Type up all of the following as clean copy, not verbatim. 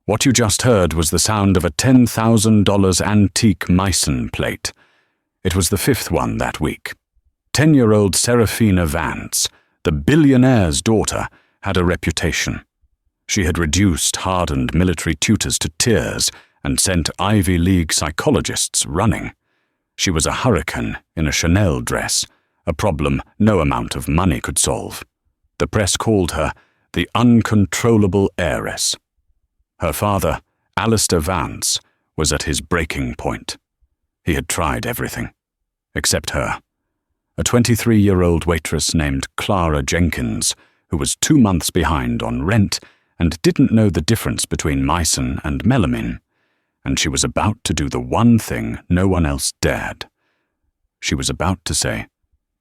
What you just heard was the sound of a $10,000 antique Meissen plate. It was the fifth one that week. 10-year-old Serafina Vance, the billionaire's daughter, had a reputation. She had reduced hardened military tutors to tears and sent Ivy League psychologists running. She was a hurricane in a Chanel dress, a problem no amount of money could solve. The press called her the uncontrollable heiress. Her father, Alistair Vance, was at his breaking point. He had tried everything, except her. A 23-year-old waitress named Clara Jenkins, who was 2 months behind on rent and didn't know the difference between Meissen and melamine, and she was about to do the one thing no one else dared. She was about to say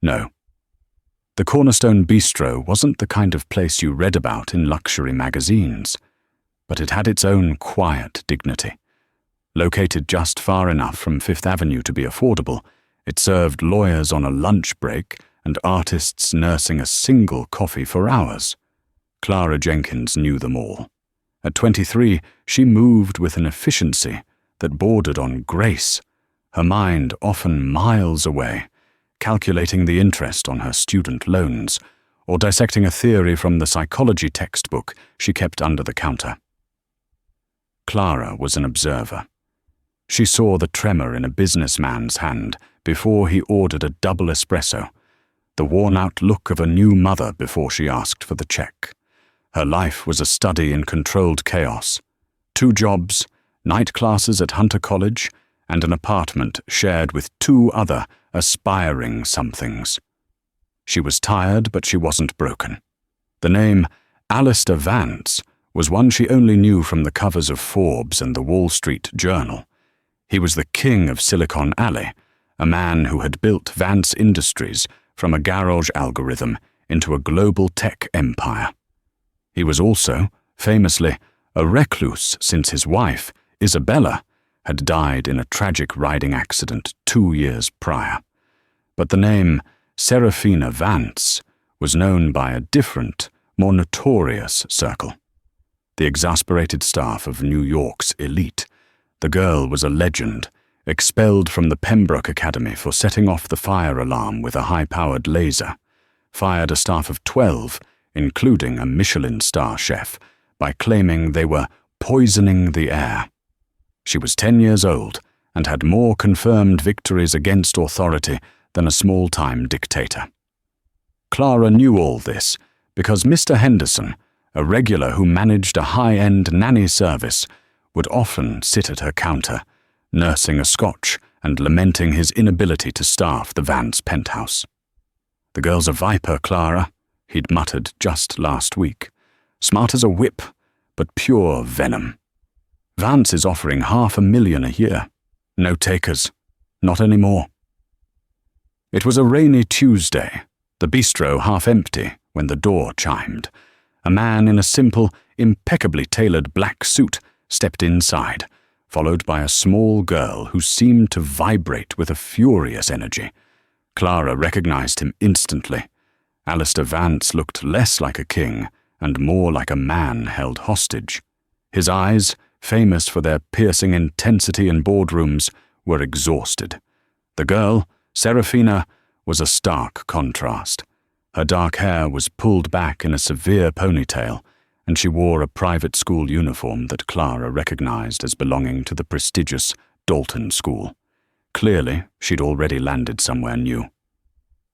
no. The Cornerstone Bistro wasn't the kind of place you read about in luxury magazines, but it had its own quiet dignity. Located just far enough from Fifth Avenue to be affordable, it served lawyers on a lunch break and artists nursing a single coffee for hours. Clara Jenkins knew them all. At 23, she moved with an efficiency that bordered on grace, her mind often miles away, calculating the interest on her student loans, or dissecting a theory from the psychology textbook she kept under the counter. Clara was an observer. She saw the tremor in a businessman's hand before he ordered a double espresso, the worn-out look of a new mother before she asked for the check. Her life was a study in controlled chaos. 2 jobs, night classes at Hunter College, and an apartment shared with 2 other aspiring somethings. She was tired, but she wasn't broken. The name Alistair Vance was one she only knew from the covers of Forbes and the Wall Street Journal. He was the king of Silicon Alley, a man who had built Vance Industries from a garage algorithm into a global tech empire. He was also, famously, a recluse since his wife, Isabella, had died in a tragic riding accident 2 years prior. But the name Serafina Vance was known by a different, more notorious circle. The exasperated staff of New York's elite. The girl was a legend, expelled from the Pembroke Academy for setting off the fire alarm with a high-powered laser, fired a staff of 12, including a Michelin star chef, by claiming they were poisoning the air. She was 10 years old and had more confirmed victories against authority than a small-time dictator. Clara knew all this because Mr. Henderson, a regular who managed a high-end nanny service, would often sit at her counter, nursing a scotch and lamenting his inability to staff the Vance penthouse. "The girl's a viper, Clara," he'd muttered just last week. "Smart as a whip, but pure venom. Vance is offering $500,000 a year. No takers. Not anymore." It was a rainy Tuesday, the bistro half empty when the door chimed. A man in a simple, impeccably tailored black suit stepped inside, followed by a small girl who seemed to vibrate with a furious energy. Clara recognized him instantly. Alistair Vance looked less like a king and more like a man held hostage. His eyes, famous for their piercing intensity in boardrooms, were exhausted. The girl, Serafina, was a stark contrast. Her dark hair was pulled back in a severe ponytail, and she wore a private school uniform that Clara recognized as belonging to the prestigious Dalton School. Clearly, she'd already landed somewhere new.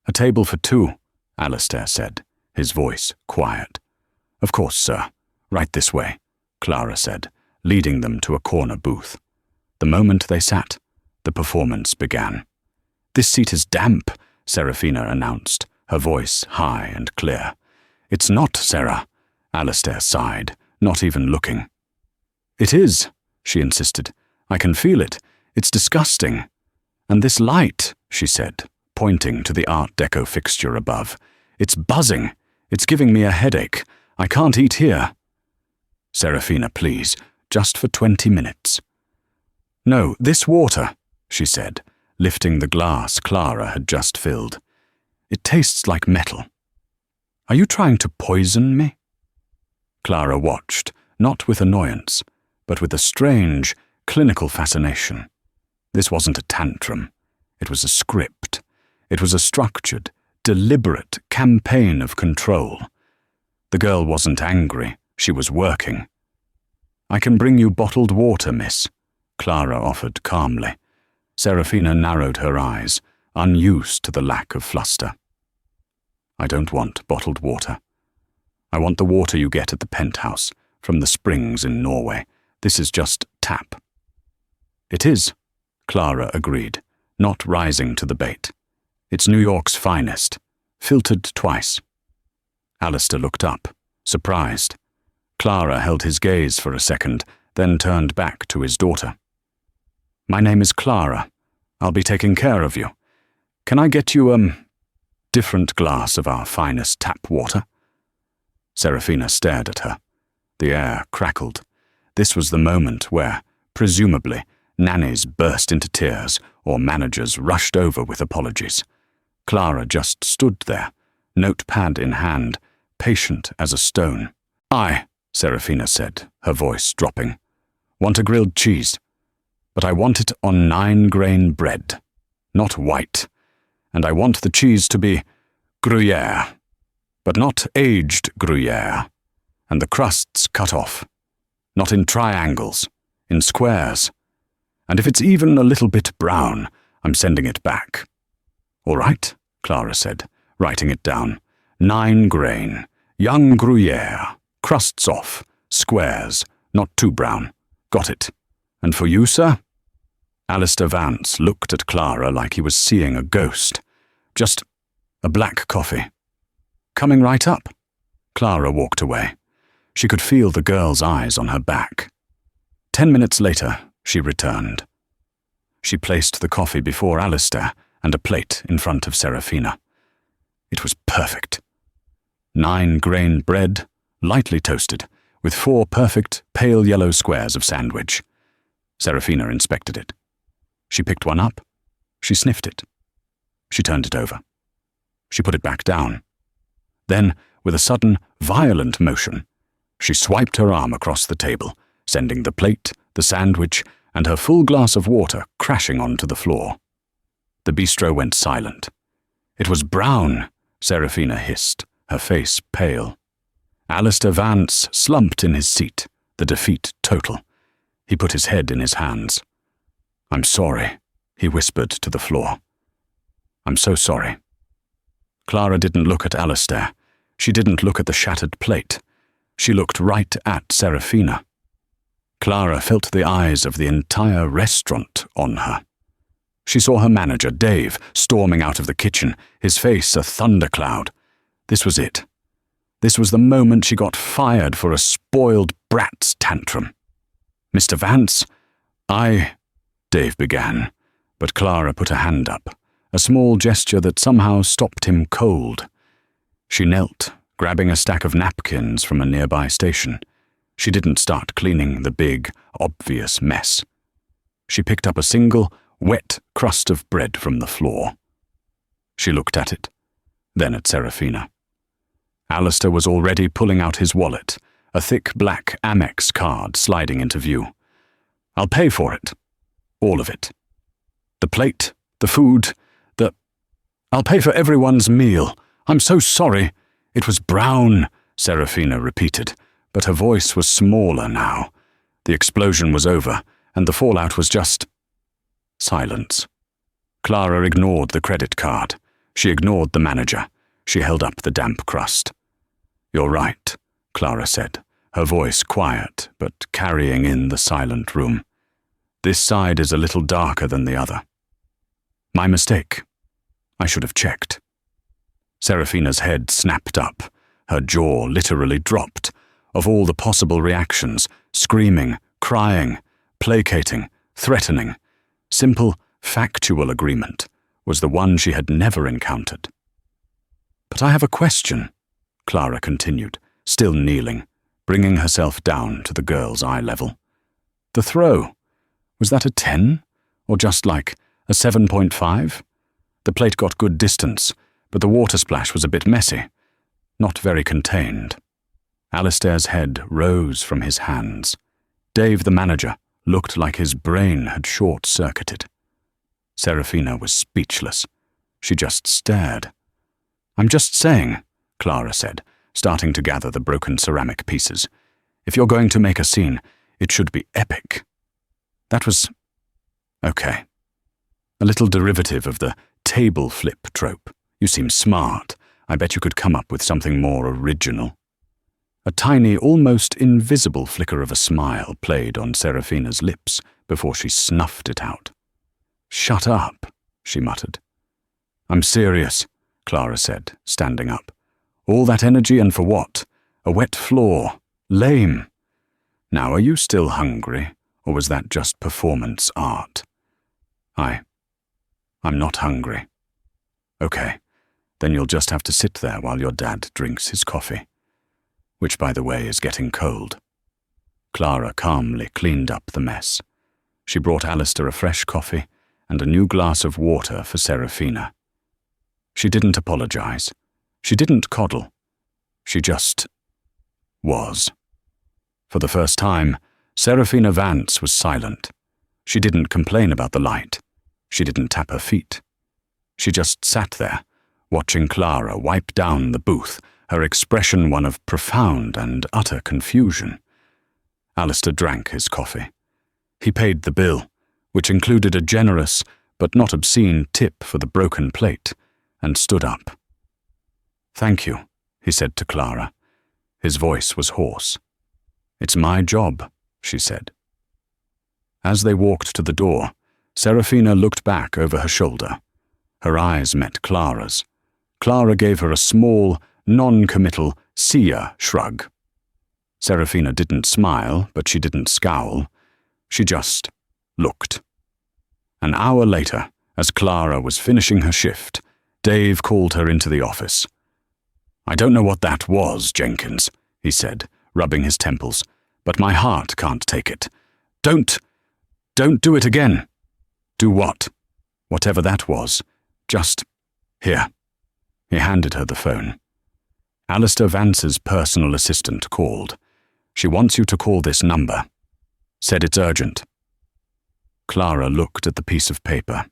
"A table for 2, Alistair said, his voice quiet. "Of course, sir. Right this way," Clara said, leading them to a corner booth. The moment they sat, the performance began. "This seat is damp," Serafina announced, her voice high and clear. "It's not, Sarah," Alistair sighed, not even looking. "It is," she insisted. "I can feel it. It's disgusting. And this light," she said, pointing to the Art Deco fixture above. "It's buzzing. It's giving me a headache. I can't eat here." "Serafina, please, just for 20 minutes. "No, this water," she said, lifting the glass Clara had just filled. "It tastes like metal." "Are you trying to poison me?" Clara watched, not with annoyance, but with a strange, clinical fascination. This wasn't a tantrum. It was a script. It was a structured, deliberate campaign of control. The girl wasn't angry. She was working. "I can bring you bottled water, miss," Clara offered calmly. Serafina narrowed her eyes, unused to the lack of fluster. "I don't want bottled water. I want the water you get at the penthouse, from the springs in Norway. This is just tap." "It is," Clara agreed, not rising to the bait. "It's New York's finest, filtered twice." Alistair looked up, surprised. Clara held his gaze for a second, then turned back to his daughter. "My name is Clara. I'll be taking care of you. Can I get you a different glass of our finest tap water?" Serafina stared at her. The air crackled. This was the moment where, presumably, nannies burst into tears or managers rushed over with apologies. Clara just stood there, notepad in hand, patient as a stone. "I," Serafina said, her voice dropping, "want a grilled cheese. But I want it on 9-grain bread, not white. And I want the cheese to be Gruyere, but not aged Gruyere, and the crusts cut off, not in triangles, in squares. And if it's even a little bit brown, I'm sending it back." "All right," Clara said, writing it down. 9-grain, young Gruyere, crusts off, squares, not too brown. Got it. And for you, sir?" Alistair Vance looked at Clara like he was seeing a ghost. "Just a black coffee." "Coming right up." Clara walked away. She could feel the girl's eyes on her back. 10 minutes later, she returned. She placed the coffee before Alistair and a plate in front of Serafina. It was perfect. 9-grain bread, lightly toasted, with 4 perfect pale yellow squares of sandwich. Serafina inspected it. She picked one up. She sniffed it. She turned it over. She put it back down. Then, with a sudden, violent motion, she swiped her arm across the table, sending the plate, the sandwich, and her full glass of water crashing onto the floor. The bistro went silent. "It was brown," Serafina hissed, her face pale. Alistair Vance slumped in his seat, the defeat total. He put his head in his hands. "I'm sorry," he whispered to the floor. "I'm so sorry." Clara didn't look at Alistair. She didn't look at the shattered plate. She looked right at Serafina. Clara felt the eyes of the entire restaurant on her. She saw her manager, Dave, storming out of the kitchen, his face a thundercloud. This was it. This was the moment she got fired for a spoiled brat's tantrum. "Mr. Vance, Dave began, but Clara put a hand up, a small gesture that somehow stopped him cold. She knelt, grabbing a stack of napkins from a nearby station. She didn't start cleaning the big, obvious mess. She picked up a single, wet crust of bread from the floor. She looked at it, then at Serafina. Alistair was already pulling out his wallet, a thick black Amex card sliding into view. "I'll pay for it. All of it. The plate, the food, I'll pay for everyone's meal. I'm so sorry. It was brown," Serafina repeated, but her voice was smaller now. The explosion was over, and the fallout was just silence. Clara ignored the credit card. She ignored the manager. She held up the damp crust. "You're right," Clara said, her voice quiet but carrying in the silent room. "This side is a little darker than the other. My mistake. I should have checked." Serafina's head snapped up. Her jaw literally dropped. Of all the possible reactions, screaming, crying, placating, threatening, simple, factual agreement was the one she had never encountered. "But I have a question," Clara continued, still kneeling, bringing herself down to the girl's eye level. "The throw, was that a 10, or just like a 7.5? The plate got good distance, but the water splash was a bit messy, not very contained." Alistair's head rose from his hands. Dave, the manager, looked like his brain had short-circuited. Serafina was speechless. She just stared. "I'm just saying," Clara said, starting to gather the broken ceramic pieces. "If you're going to make a scene, it should be epic." That was... okay. A little derivative of the table flip trope. "You seem smart. I bet you could come up with something more original." A tiny, almost invisible flicker of a smile played on Serafina's lips before she snuffed it out. "Shut up," she muttered. "I'm serious," Clara said, standing up. "All that energy and for what? A wet floor. Lame. Now, are you still hungry, or was that just performance art?" I'm not hungry." "Okay, then you'll just have to sit there while your dad drinks his coffee. Which, by the way, is getting cold." Clara calmly cleaned up the mess. She brought Alistair a fresh coffee and a new glass of water for Serafina. She didn't apologize. She didn't coddle. She just was. For the first time, Serafina Vance was silent. She didn't complain about the light. She didn't tap her feet. She just sat there, watching Clara wipe down the booth, her expression one of profound and utter confusion. Alistair drank his coffee. He paid the bill, which included a generous but not obscene tip for the broken plate, and stood up. "Thank you," he said to Clara. His voice was hoarse. "It's my job," she said. As they walked to the door, Serafina looked back over her shoulder. Her eyes met Clara's. Clara gave her a small, non-committal "see ya" shrug. Serafina didn't smile, but she didn't scowl. She just looked. An hour later, as Clara was finishing her shift, Dave called her into the office. "I don't know what that was, Jenkins," he said, rubbing his temples, "but my heart can't take it. Don't do it again." "Do what?" "Whatever that was. Just... here." He handed her the phone. "Alistair Vance's personal assistant called. She wants you to call this number. Said it's urgent." Clara looked at the piece of paper.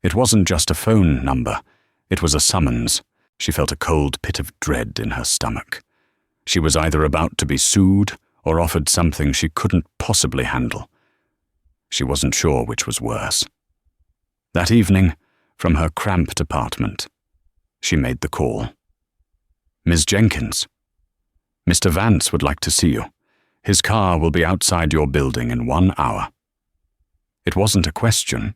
It wasn't just a phone number. It was a summons. She felt a cold pit of dread in her stomach. She was either about to be sued or offered something she couldn't possibly handle. She wasn't sure which was worse. That evening, from her cramped apartment, she made the call. "Ms. Jenkins, Mr. Vance would like to see you. His car will be outside your building in 1 hour." It wasn't a question.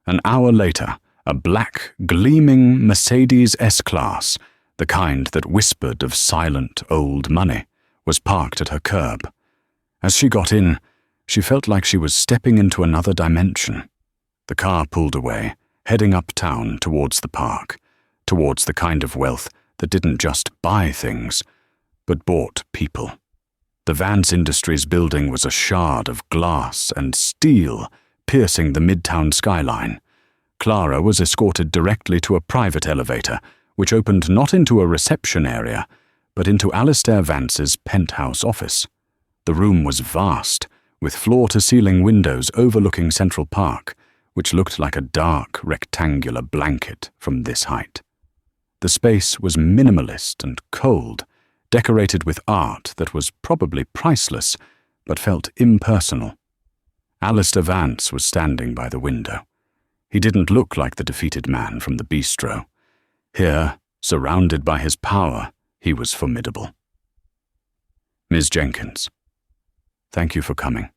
An hour later, a black, gleaming Mercedes S-Class, the kind that whispered of silent old money, was parked at her curb. As she got in, she felt like she was stepping into another dimension. The car pulled away, heading uptown towards the park, towards the kind of wealth that didn't just buy things, but bought people. The Vance Industries building was a shard of glass and steel piercing the midtown skyline. Clara was escorted directly to a private elevator, which opened not into a reception area, but into Alistair Vance's penthouse office. The room was vast, with floor-to-ceiling windows overlooking Central Park, which looked like a dark, rectangular blanket from this height. The space was minimalist and cold, decorated with art that was probably priceless, but felt impersonal. Alistair Vance was standing by the window. He didn't look like the defeated man from the bistro. Here, surrounded by his power, he was formidable. "Ms. Jenkins, thank you for coming."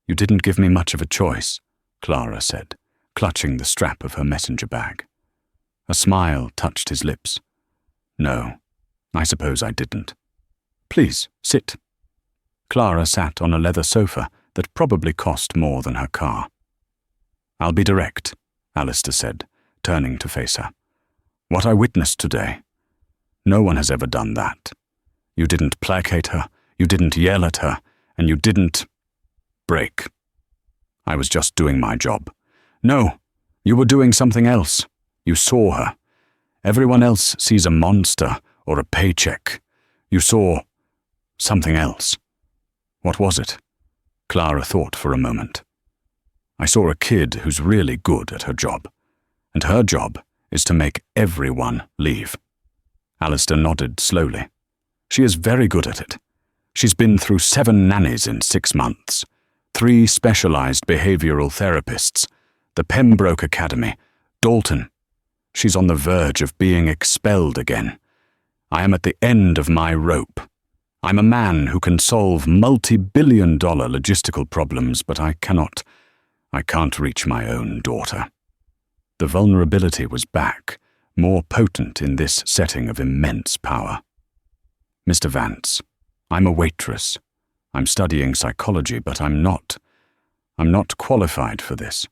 "You didn't give me much of a choice," Clara said, clutching the strap of her messenger bag. A smile touched his lips. "No, I suppose I didn't. Please, sit." Clara sat on a leather sofa that probably cost more than her car. "I'll be direct," Alistair said, turning to face her. "What I witnessed today, no one has ever done that. You didn't placate her, you didn't yell at her, and you didn't break. I was just doing my job. No, you were doing something else. You saw her. Everyone else sees a monster or a paycheck. You saw something else. What was it? Clara thought for a moment. I saw a kid who's really good at her job, and her job is to make everyone leave. Alistair nodded slowly. She is very good at it. She's been through 7 nannies in 6 months, 3 specialized behavioral therapists, the Pembroke Academy, Dalton. She's on the verge of being expelled again. I am at the end of my rope. I'm a man who can solve multi-billion-dollar logistical problems, but I can't reach my own daughter. The vulnerability was back, more potent in this setting of immense power. Mr. Vance, I'm a waitress. I'm studying psychology, but I'm not qualified for this.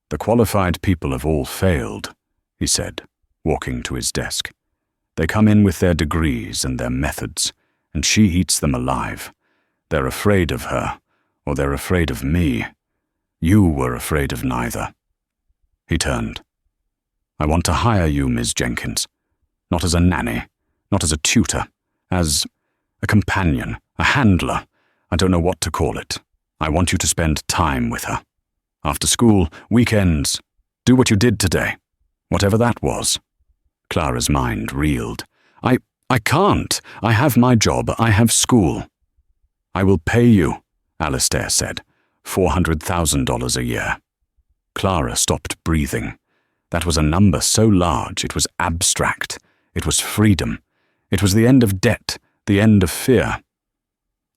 The qualified people have all failed, he said, walking to his desk. They come in with their degrees and their methods, and she eats them alive. They're afraid of her, or they're afraid of me. You were afraid of neither. He turned. I want to hire you, Ms. Jenkins. Not as a nanny, not as a tutor, as a companion, a handler. I don't know what to call it. I want you to spend time with her. After school, weekends. Do what you did today. Whatever that was. Clara's mind reeled. I can't. I have my job. I have school. I will pay you, Alistair said. $400,000 a year. Clara stopped breathing. That was a number so large it was abstract. It was freedom. It was the end of debt, the end of fear.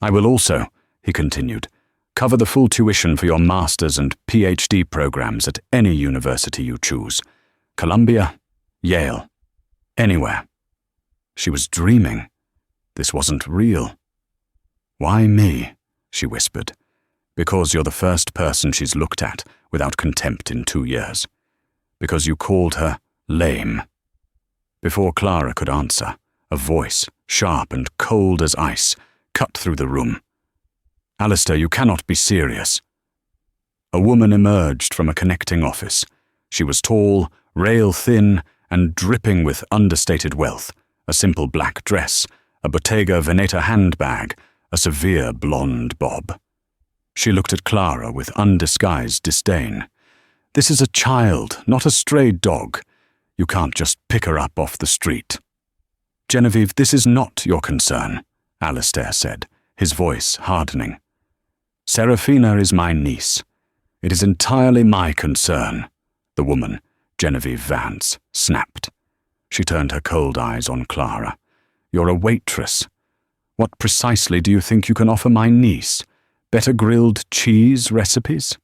I will also, he continued, cover the full tuition for your master's and PhD programs at any university you choose. Columbia, Yale, anywhere. She was dreaming. This wasn't real. Why me? She whispered. Because you're the first person she's looked at without contempt in 2 years. Because you called her lame. Before Clara could answer, a voice, sharp and cold as ice, cut through the room. Alistair, you cannot be serious. A woman emerged from a connecting office. She was tall, rail-thin, and dripping with understated wealth, a simple black dress, a Bottega Veneta handbag, a severe blonde bob. She looked at Clara with undisguised disdain. This is a child, not a stray dog. You can't just pick her up off the street. Genevieve, this is not your concern, Alistair said, his voice hardening. Serafina is my niece. It is entirely my concern, the woman, Genevieve Vance, snapped. She turned her cold eyes on Clara. You're a waitress. What precisely do you think you can offer my niece? Better grilled cheese recipes?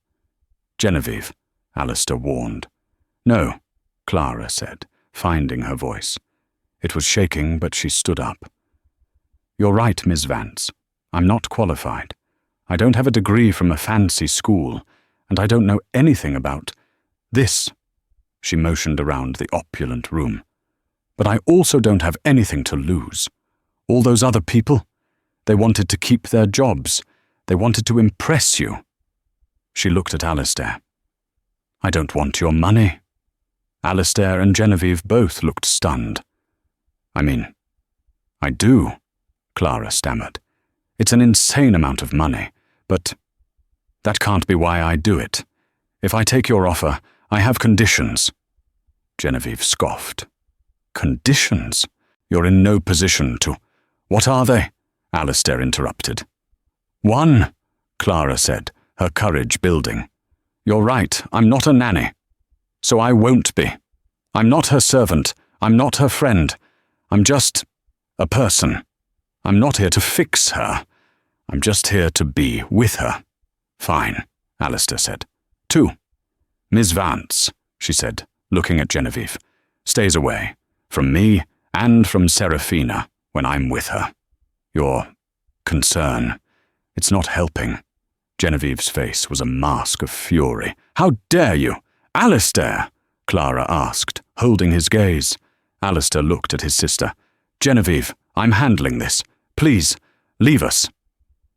Genevieve, Alistair warned. No, Clara said, finding her voice. It was shaking, but she stood up. You're right, Miss Vance. I'm not qualified. I don't have a degree from a fancy school, and I don't know anything about this. She motioned around the opulent room. But I also don't have anything to lose. All those other people, they wanted to keep their jobs. They wanted to impress you. She looked at Alistair. I don't want your money. Alistair and Genevieve both looked stunned. I do, Clara stammered. It's an insane amount of money, but that can't be why I do it. If I take your offer, I have conditions. Genevieve scoffed. Conditions? You're in no position to— What are they? Alistair interrupted. 1, Clara said, her courage building. You're right, I'm not a nanny. So I won't be. I'm not her servant. I'm not her friend. I'm just a person. I'm not here to fix her. I'm just here to be with her. Fine, Alistair said. 2, Miss Vance, she said, looking at Genevieve, stays away. From me and from Serafina when I'm with her. Your concern, it's not helping. Genevieve's face was a mask of fury. How dare you? Alistair, Clara asked, holding his gaze. Alistair looked at his sister. Genevieve, I'm handling this. Please, leave us.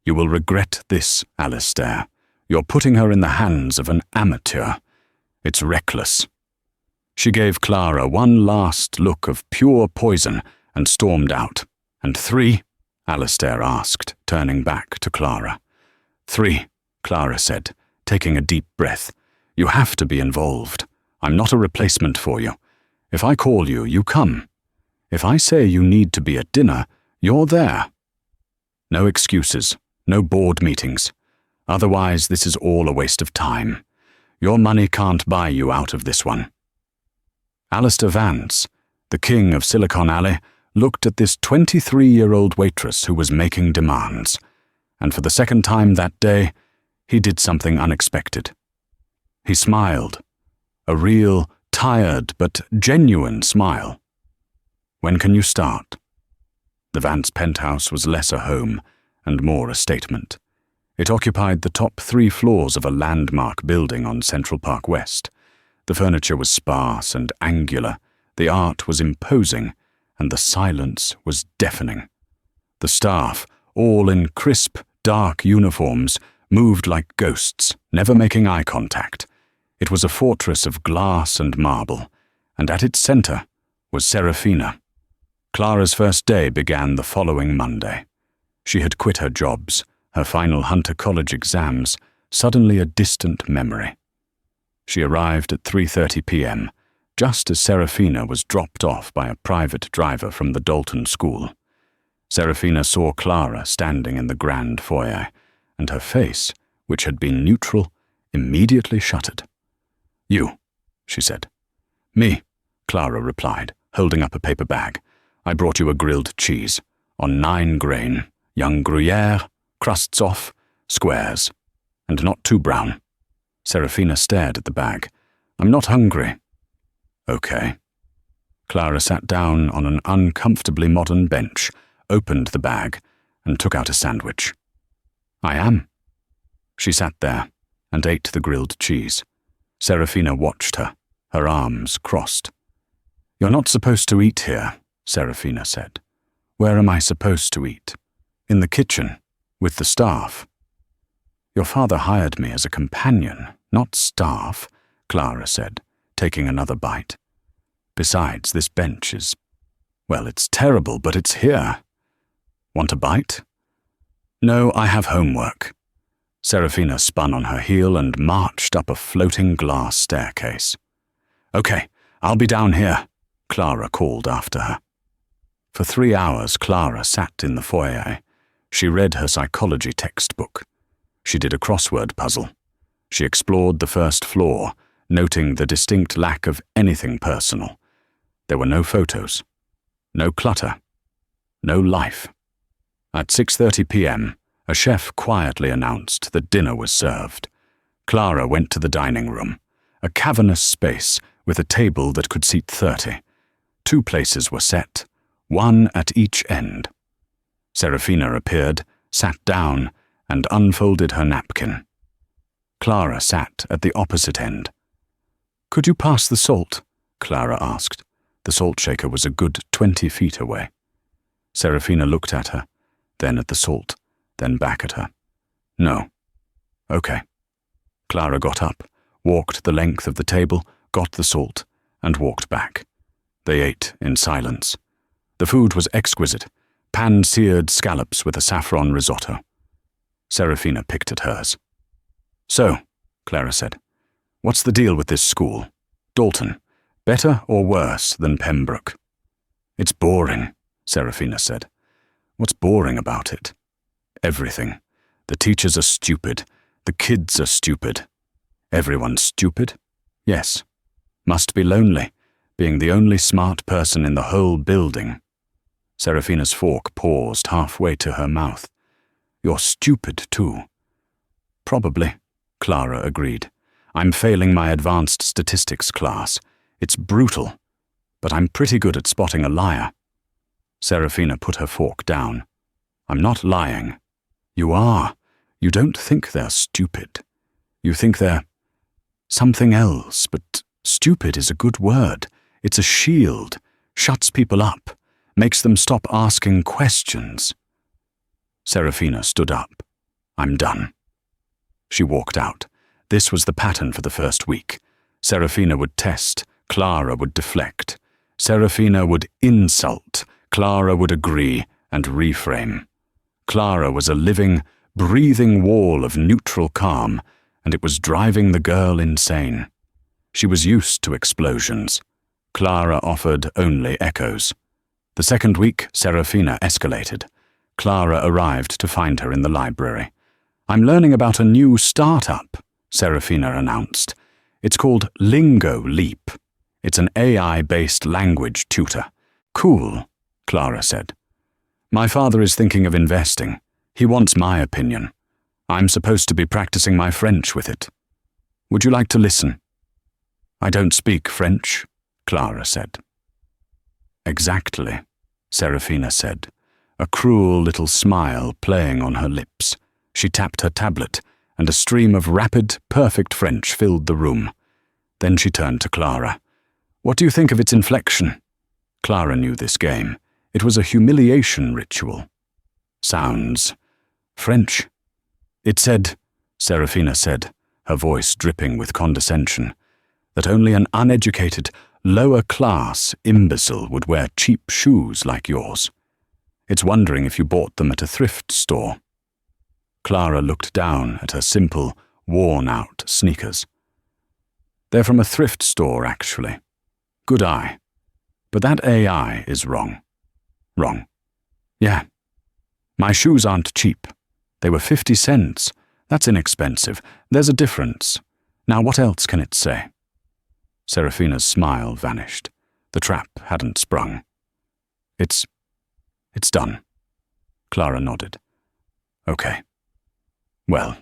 You will regret this, Alistair. You're putting her in the hands of an amateur. It's reckless. She gave Clara one last look of pure poison and stormed out. And 3, Alistair asked, turning back to Clara. 3, Clara said, taking a deep breath. You have to be involved. I'm not a replacement for you. If I call you, you come. If I say you need to be at dinner, you're there. No excuses, no board meetings. Otherwise, this is all a waste of time. Your money can't buy you out of this one. Alistair Vance, the king of Silicon Alley, looked at this 23-year-old waitress who was making demands, and for the second time that day, he did something unexpected. He smiled, a real, tired but genuine smile. When can you start? The Vance penthouse was less a home and more a statement. It occupied the top 3 floors of a landmark building on Central Park West. The furniture was sparse and angular, the art was imposing, and the silence was deafening. The staff, all in crisp, dark uniforms, moved like ghosts, never making eye contact. It was a fortress of glass and marble, and at its center was Serafina. Clara's first day began the following Monday. She had quit her jobs, her final Hunter College exams, suddenly a distant memory. She arrived at 3:30 p.m., just as Serafina was dropped off by a private driver from the Dalton school. Serafina saw Clara standing in the grand foyer, and her face, which had been neutral, immediately shuttered. You, she said. Me, Clara replied, holding up a paper bag. I brought you a grilled cheese, on 9 grain, young Gruyere, crusts off, squares, and not too brown. Serafina stared at the bag. I'm not hungry. Okay. Clara sat down on an uncomfortably modern bench, opened the bag, and took out a sandwich. I am. She sat there and ate the grilled cheese. Serafina watched her, her arms crossed. You're not supposed to eat here, Serafina said. Where am I supposed to eat? In the kitchen, with the staff. Your father hired me as a companion, not staff, Clara said, taking another bite. Besides, this bench is, well, it's terrible, but it's here. Want a bite? No, I have homework. Serafina spun on her heel and marched up a floating glass staircase. Okay, I'll be down here, Clara called after her. For 3 hours, Clara sat in the foyer. She read her psychology textbook. She did a crossword puzzle. She explored the first floor, noting the distinct lack of anything personal. There were no photos, no clutter, no life. At 6:30 p.m., a chef quietly announced that dinner was served. Clara went to the dining room, a cavernous space with a table that could seat 30. 2 places were set, 1 at each end. Serafina appeared, sat down, and unfolded her napkin. Clara sat at the opposite end. Could you pass the salt? Clara asked. The salt shaker was a good 20 feet away. Serafina looked at her, then at the salt, then back at her. No. Okay. Clara got up, walked the length of the table, got the salt, and walked back. They ate in silence. The food was exquisite, pan-seared scallops with a saffron risotto. Serafina picked at hers. So, Clara said, what's the deal with this school? Dalton, better or worse than Pembroke? It's boring, Serafina said. What's boring about it? Everything. The teachers are stupid. The kids are stupid. Everyone's stupid? Yes. Must be lonely, being the only smart person in the whole building. Serafina's fork paused halfway to her mouth. You're stupid, too. Probably, Clara agreed. I'm failing my advanced statistics class. It's brutal, but I'm pretty good at spotting a liar. Serafina put her fork down. I'm not lying. You are. You don't think they're stupid. You think they're something else, but stupid is a good word. It's a shield, shuts people up, makes them stop asking questions. Serafina stood up. I'm done. She walked out. This was the pattern for the first week. Serafina would test, Clara would deflect. Serafina would insult, Clara would agree and reframe. Clara was a living, breathing wall of neutral calm, and it was driving the girl insane. She was used to explosions. Clara offered only echoes. The second week, Serafina escalated. Clara arrived to find her in the library. "I'm learning about a new startup," Serafina announced. "It's called Lingo Leap. It's an AI-based language tutor." "Cool," Clara said. "My father is thinking of investing. He wants my opinion. I'm supposed to be practicing my French with it. Would you like to listen?" "I don't speak French," Clara said. "Exactly," Serafina said, a cruel little smile playing on her lips. She tapped her tablet, and a stream of rapid, perfect French filled the room. Then she turned to Clara. "What do you think of its inflection?" Clara knew this game. It was a humiliation ritual. "Sounds French." "It said," Serafina said, her voice dripping with condescension, "that only an uneducated, lower-class imbecile would wear cheap shoes like yours. It's wondering if you bought them at a thrift store." Clara looked down at her simple, worn-out sneakers. "They're from a thrift store, actually. Good eye. But that AI is wrong." "Wrong." "Yeah. My shoes aren't cheap. They were 50 cents. That's inexpensive. There's a difference. Now what else can it say?" Serafina's smile vanished. The trap hadn't sprung. It's done." Clara nodded. "Okay. Well,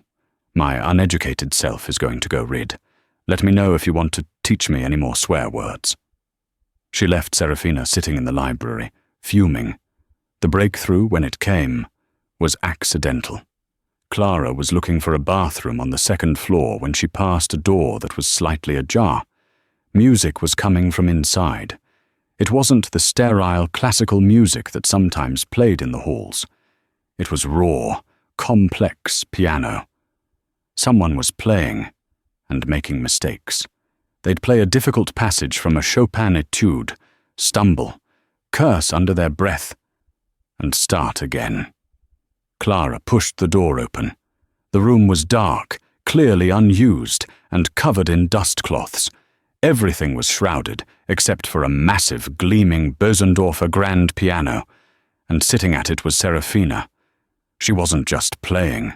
my uneducated self is going to go rid. Let me know if you want to teach me any more swear words." She left Serafina sitting in the library, fuming. The breakthrough, when it came, was accidental. Clara was looking for a bathroom on the second floor when she passed a door that was slightly ajar. Music was coming from inside. It wasn't the sterile classical music that sometimes played in the halls. It was raw, complex piano. Someone was playing and making mistakes. They'd play a difficult passage from a Chopin etude, stumble, curse under their breath, and start again. Clara pushed the door open. The room was dark, clearly unused, and covered in dust cloths. Everything was shrouded, except for a massive, gleaming Bösendorfer grand piano, and sitting at it was Serafina. She wasn't just playing.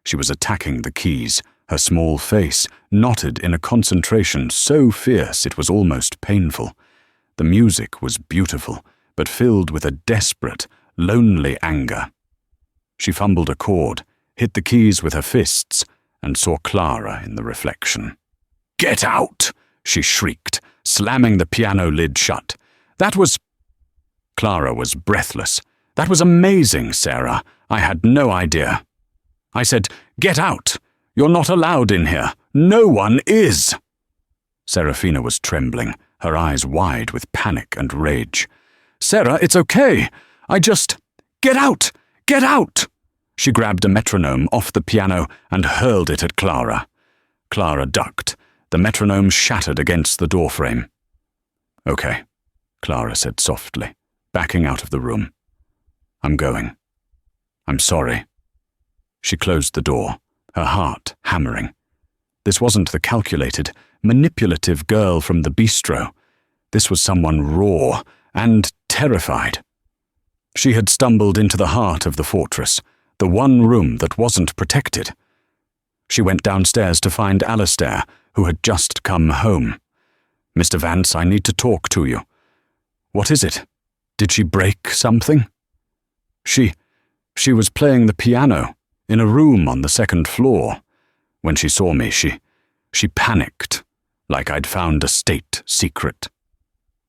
She was attacking the keys, her small face knotted in a concentration so fierce it was almost painful. The music was beautiful, but filled with a desperate, lonely anger. She fumbled a chord, hit the keys with her fists, and saw Clara in the reflection. "Get out!" she shrieked, slamming the piano lid shut. "That was—" Clara was breathless. "That was amazing, Sarah. I had no idea." I said, "Get out! You're not allowed in here. No one is!" Serafina was trembling, her eyes wide with panic and rage. "Sarah, it's okay. I just— Get out! Get out!" She grabbed a metronome off the piano and hurled it at Clara. Clara ducked. The metronome shattered against the doorframe. "Okay," Clara said softly, backing out of the room. "I'm going. I'm sorry." She closed the door, her heart hammering. This wasn't the calculated, manipulative girl from the bistro. This was someone raw and terrified. She had stumbled into the heart of the fortress, the one room that wasn't protected. She went downstairs to find Alistair, who had just come home. "Mr. Vance, I need to talk to you." "What is it? Did she break something?" She was playing the piano in a room on the second floor. When she saw me, she panicked, like I'd found a state secret."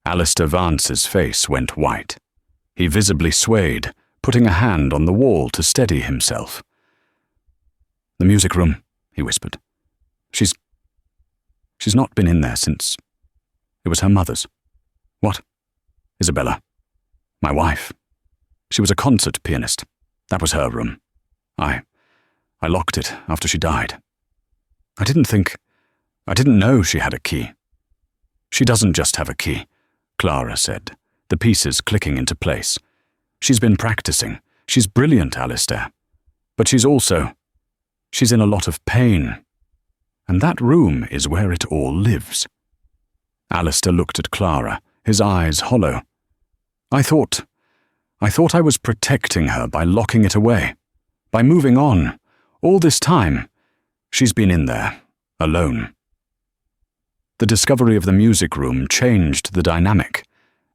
Alistair Vance's face went white. He visibly swayed, putting a hand on the wall to steady himself. "The music room," he whispered. She's not been in there since. It was her mother's." "What?" "Isabella. My wife. She was a concert pianist. That was her room. I locked it after she died. I didn't know she had a key." "She doesn't just have a key," Clara said, the pieces clicking into place. "She's been practicing, She's brilliant, Alistair. But she's in a lot of pain. And that room is where it all lives. Alistair looked at Clara, his eyes hollow. I thought I was protecting her by locking it away, by moving on. All this time, she's been in there, alone. The discovery of the music room changed the dynamic.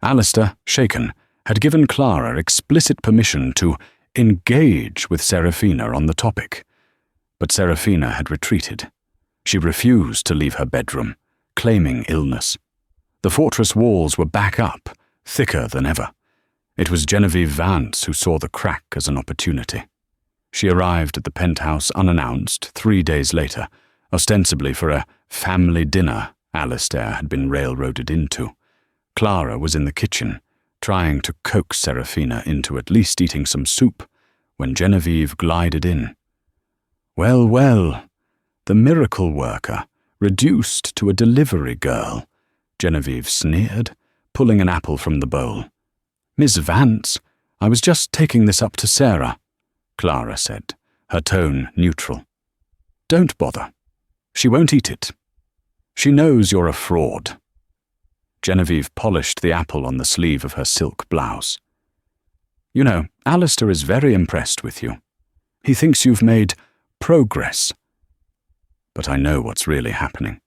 Alistair, shaken, had given Clara explicit permission to engage with Serafina on the topic. But Serafina had retreated. She refused to leave her bedroom, claiming illness. The fortress walls were back up, thicker than ever. It was Genevieve Vance who saw the crack as an opportunity. She arrived at the penthouse unannounced 3 days later, ostensibly for a family dinner Alistair had been railroaded into. Clara was in the kitchen, trying to coax Serafina into at least eating some soup, when Genevieve glided in. Well, well, the miracle worker, reduced to a delivery girl, Genevieve sneered, pulling an apple from the bowl. Miss Vance, I was just taking this up to Sarah, Clara said, her tone neutral. Don't bother. She won't eat it. She knows you're a fraud. Genevieve polished the apple on the sleeve of her silk blouse. You know, Alistair is very impressed with you. He thinks you've made progress. But I know what's really happening.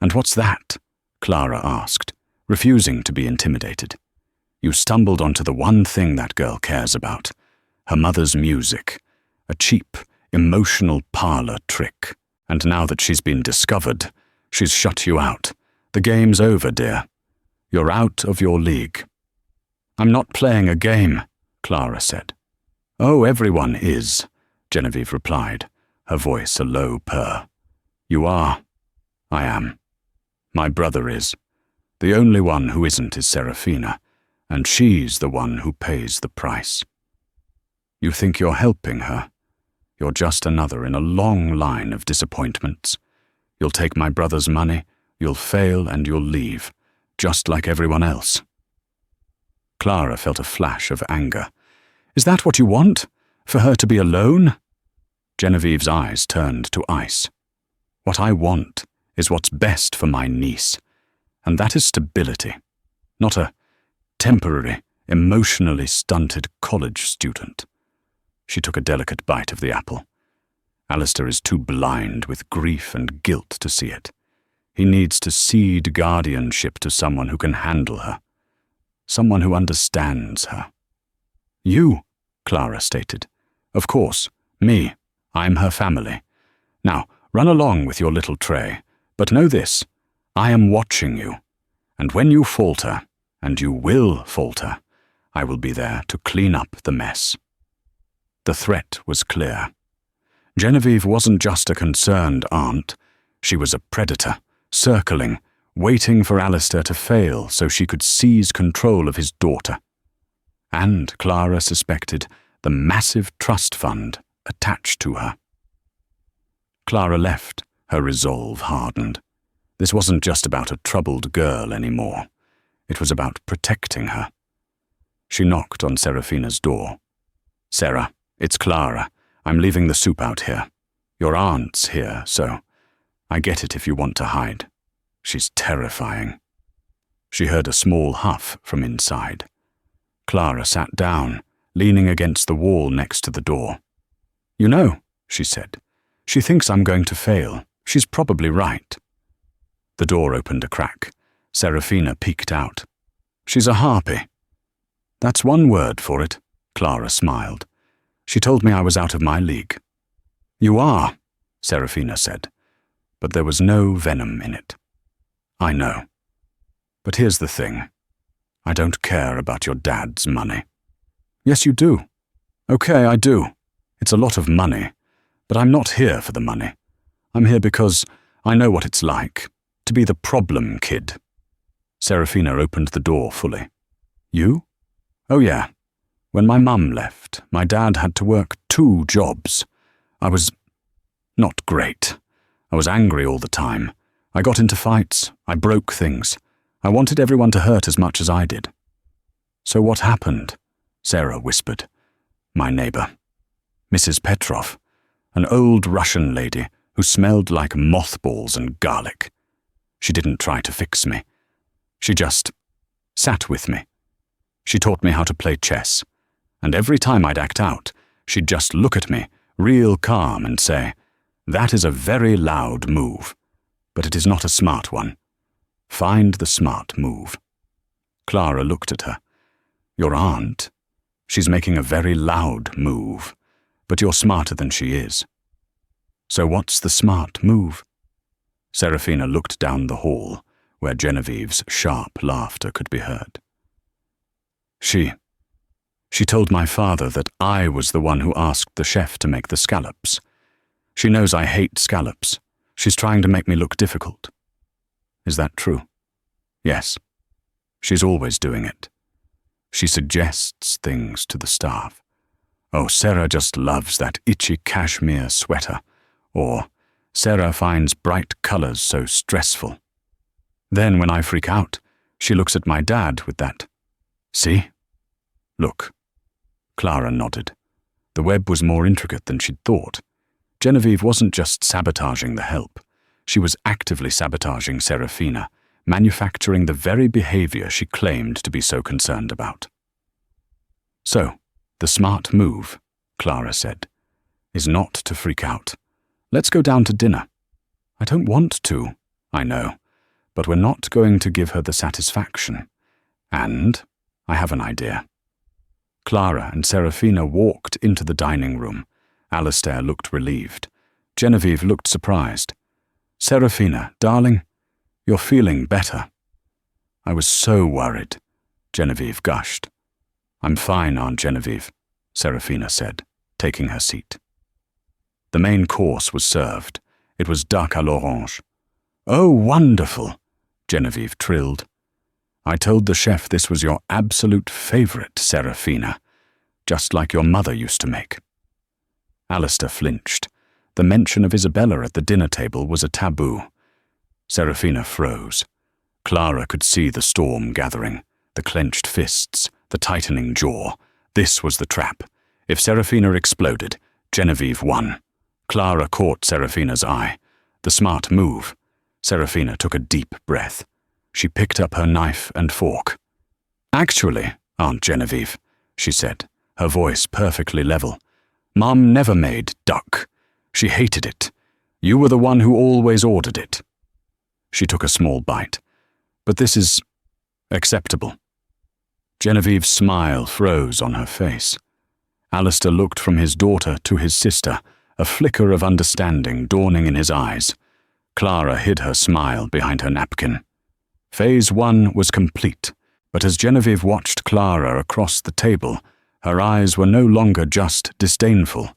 And what's that? Clara asked, refusing to be intimidated. You stumbled onto the one thing that girl cares about, her mother's music, a cheap, emotional parlor trick. And now that she's been discovered, she's shut you out. The game's over, dear. You're out of your league. I'm not playing a game, Clara said. Oh, everyone is, Genevieve replied, her voice a low purr. You are. I am. My brother is. The only one who isn't is Serafina, and she's the one who pays the price. You think you're helping her? You're just another in a long line of disappointments. You'll take my brother's money, you'll fail, and you'll leave, just like everyone else. Clara felt a flash of anger. Is that what you want? For her to be alone? Genevieve's eyes turned to ice. What I want is what's best for my niece, and that is stability, not a temporary, emotionally stunted college student. She took a delicate bite of the apple. Alistair is too blind with grief and guilt to see it. He needs to cede guardianship to someone who can handle her, someone who understands her. You, Clara stated. Of course, me. I'm her family. Now, run along with your little tray, but know this, I am watching you, and when you falter, and you will falter, I will be there to clean up the mess. The threat was clear. Genevieve wasn't just a concerned aunt, she was a predator, circling, waiting for Alistair to fail so she could seize control of his daughter. And, Clara suspected, the massive trust fund attached to her. Clara left, her resolve hardened. This wasn't just about a troubled girl anymore. It was about protecting her. She knocked on Serafina's door. Sarah, it's Clara. I'm leaving the soup out here. Your aunt's here, so I get it if you want to hide. She's terrifying. She heard a small huff from inside. Clara sat down, leaning against the wall next to the door. You know, she said, she thinks I'm going to fail. She's probably right. The door opened a crack. Serafina peeked out. She's a harpy. That's one word for it, Clara smiled. She told me I was out of my league. You are, Serafina said, but there was no venom in it. I know. But here's the thing. I don't care about your dad's money. Yes, you do. Okay, I do. It's a lot of money, but I'm not here for the money. I'm here because I know what it's like to be the problem kid. Serafina opened the door fully. You? Oh yeah. When my mum left, my dad had to work 2 jobs. I was not great. I was angry all the time. I got into fights. I broke things. I wanted everyone to hurt as much as I did. So what happened? Sarah whispered. My neighbor, Mrs. Petrov, an old Russian lady who smelled like mothballs and garlic. She didn't try to fix me. She just sat with me. She taught me how to play chess, and every time I'd act out, she'd just look at me, real calm, and say, "That is a very loud move, but it is not a smart one. Find the smart move." Clara looked at her. "Your aunt? She's making a very loud move, but you're smarter than she is." "So what's the smart move?" Serafina looked down the hall, where Genevieve's sharp laughter could be heard. She told my father that I was the one who asked the chef to make the scallops. She knows I hate scallops. She's trying to make me look difficult. Is that true? Yes. She's always doing it. She suggests things to the staff. "Oh, Sarah just loves that itchy cashmere sweater," or "Sarah finds bright colors so stressful." Then when I freak out, she looks at my dad with that, "See? Look." Clara nodded. The web was more intricate than she'd thought. Genevieve wasn't just sabotaging the help. She was actively sabotaging Serafina, manufacturing the very behavior she claimed to be so concerned about. "So, the smart move," Clara said, "is not to freak out. Let's go down to dinner." "I don't want to." "I know, but we're not going to give her the satisfaction. And I have an idea." Clara and Serafina walked into the dining room. Alistair looked relieved. Genevieve looked surprised. "Serafina, darling, you're feeling better." "I was so worried," Genevieve gushed. "I'm fine, Aunt Genevieve," Serafina said, taking her seat. The main course was served. It was duck à l'orange. "Oh, wonderful," Genevieve trilled. "I told the chef this was your absolute favorite, Serafina, just like your mother used to make." Alistair flinched. The mention of Isabella at the dinner table was a taboo. Serafina froze. Clara could see the storm gathering, the clenched fists, the tightening jaw. This was the trap. If Serafina exploded, Genevieve won. Clara caught Serafina's eye. The smart move. Serafina took a deep breath. She picked up her knife and fork. "Actually, Aunt Genevieve," she said, her voice perfectly level, "Mom never made duck. She hated it. You were the one who always ordered it." She took a small bite. "But this is acceptable." Genevieve's smile froze on her face. Alistair looked from his daughter to his sister, a flicker of understanding dawning in his eyes. Clara hid her smile behind her napkin. Phase 1 was complete, but as Genevieve watched Clara across the table, her eyes were no longer just disdainful.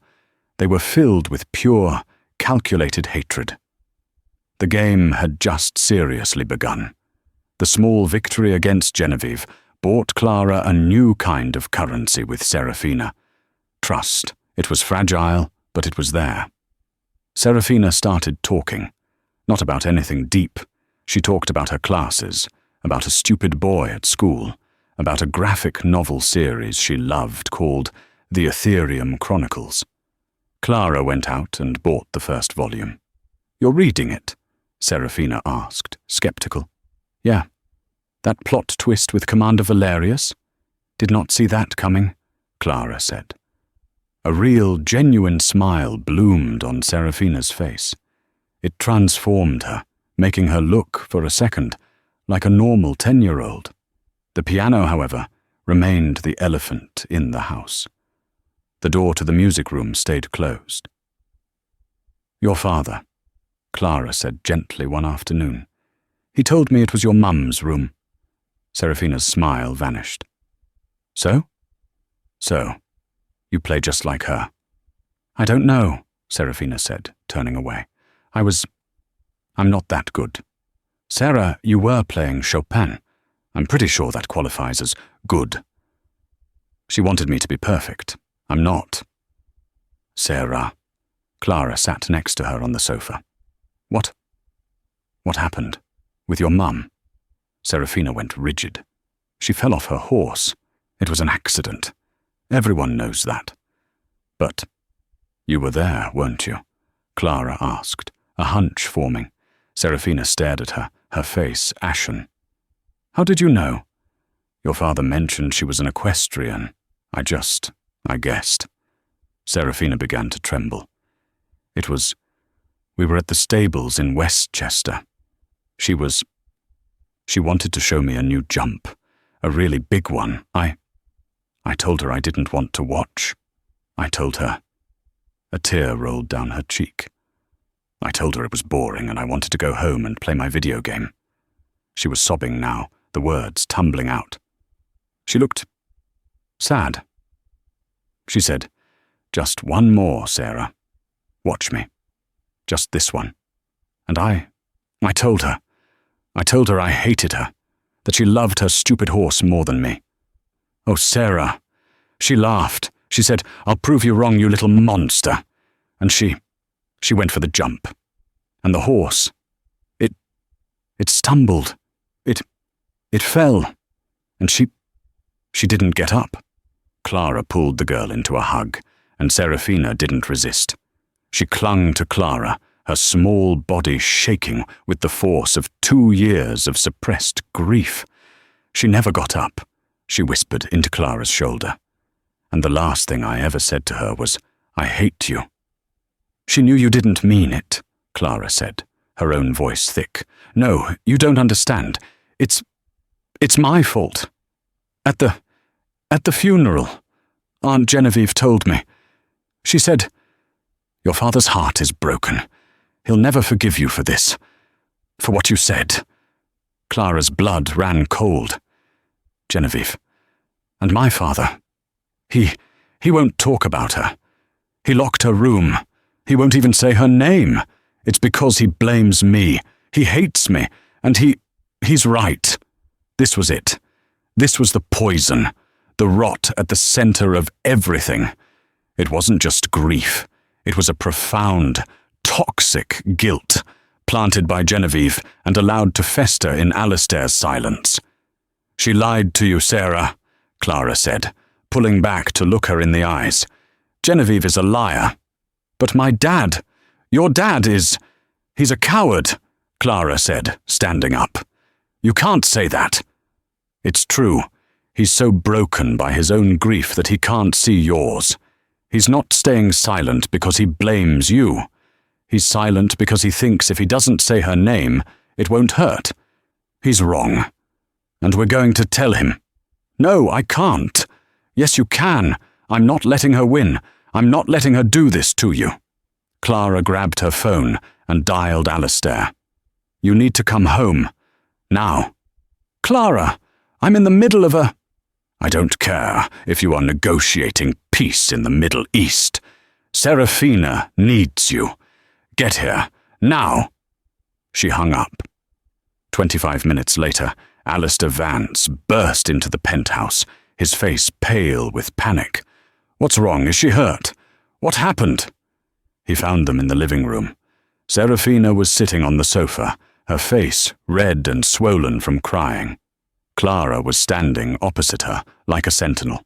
They were filled with pure, calculated hatred. The game had just seriously begun. The small victory against Genevieve bought Clara a new kind of currency with Serafina. Trust. It was fragile, but it was there. Serafina started talking. Not about anything deep. She talked about her classes, about a stupid boy at school, about a graphic novel series she loved called The Ethereum Chronicles. Clara went out and bought the first volume. "You're reading it?" Serafina asked, skeptical. "Yeah. That plot twist with Commander Valerius? Did not see that coming," Clara said. A real, genuine smile bloomed on Serafina's face. It transformed her, making her look, for a second, like a normal 10-year-old. The piano, however, remained the elephant in the house. The door to the music room stayed closed. "Your father," Clara said gently one afternoon. "He told me it was your mum's room." Serafina's smile vanished. "So?" "So. You play just like her." "I don't know," Serafina said, turning away. I'm not that good." "Sarah, you were playing Chopin. I'm pretty sure that qualifies as good." She wanted me to be perfect. I'm not. "Sarah." Clara sat next to her on the sofa. What happened? With your mum?" Serafina went rigid. "She fell off her horse. It was an accident. Everyone knows that. But you were there, weren't you? Clara asked, a hunch forming. Serafina stared at her, her face ashen. How did you know? Your father mentioned she was an equestrian. I guessed. Serafina began to tremble. We were at the stables in Westchester. She wanted to show me a new jump, a really big one. I told her I didn't want to watch. I told her. A tear rolled down her cheek. I told her it was boring and I wanted to go home and play my video game. She was sobbing now, the words tumbling out. She looked sad. She said, "Just one more, Sarah. Watch me. Just this one." And I told her. I told her I hated her, that she loved her stupid horse more than me. Oh, Sarah. She laughed. She said, "I'll prove you wrong, you little monster." And she went for the jump. And the horse, it stumbled. It fell. And she didn't get up. Clara pulled the girl into a hug, and Serafina didn't resist. She clung to Clara, her small body shaking with the force of 2 years of suppressed grief. She never got up, she whispered into Clara's shoulder. And the last thing I ever said to her was, "I hate you." She knew you didn't mean it, Clara said, her own voice thick. "No, you don't understand. It's my fault. At the funeral, Aunt Genevieve told me. She said, 'Your father's heart is broken. He'll never forgive you for this, for what you said.'" Clara's blood ran cold. "Genevieve. And my father. He won't talk about her. He locked her room. He won't even say her name. It's because he blames me. He hates me, and he's right. This was it. This was the poison, the rot at the center of everything. It wasn't just grief. It was a profound, toxic guilt, planted by Genevieve and allowed to fester in Alistair's silence. "She lied to you, Sarah," Clara said, pulling back to look her in the eyes. "Genevieve is a liar. But my dad, your dad he's a coward," Clara said, standing up. "You can't say that." "It's true. He's so broken by his own grief that he can't see yours. He's not staying silent because he blames you. He's silent because he thinks if he doesn't say her name, it won't hurt. He's wrong. And we're going to tell him." "No, I can't." "Yes, you can. I'm not letting her win. I'm not letting her do this to you." Clara grabbed her phone and dialed Alistair. "You need to come home. Now." "Clara, I'm in the middle of a—" "I don't care if you are negotiating peace in the Middle East. Serafina needs you. Get here, now." She hung up. 25 minutes later, Alistair Vance burst into the penthouse, his face pale with panic. "What's wrong? Is she hurt? What happened?" He found them in the living room. Serafina was sitting on the sofa, her face red and swollen from crying. Clara was standing opposite her, like a sentinel.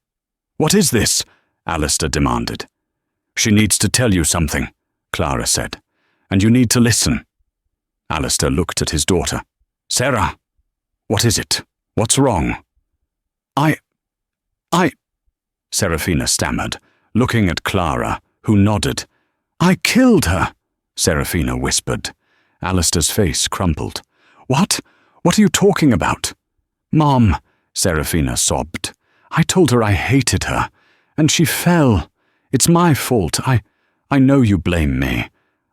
"What is this?" Alistair demanded. "She needs to tell you something," Clara said, "and you need to listen." Alistair looked at his daughter. "Sarah, what is it? What's wrong?" I, Serafina stammered, looking at Clara, who nodded. "I killed her," Serafina whispered. Alistair's face crumpled. "What? What are you talking about?" "Mom," Serafina sobbed. "I told her I hated her, and she fell. It's my fault. I know you blame me.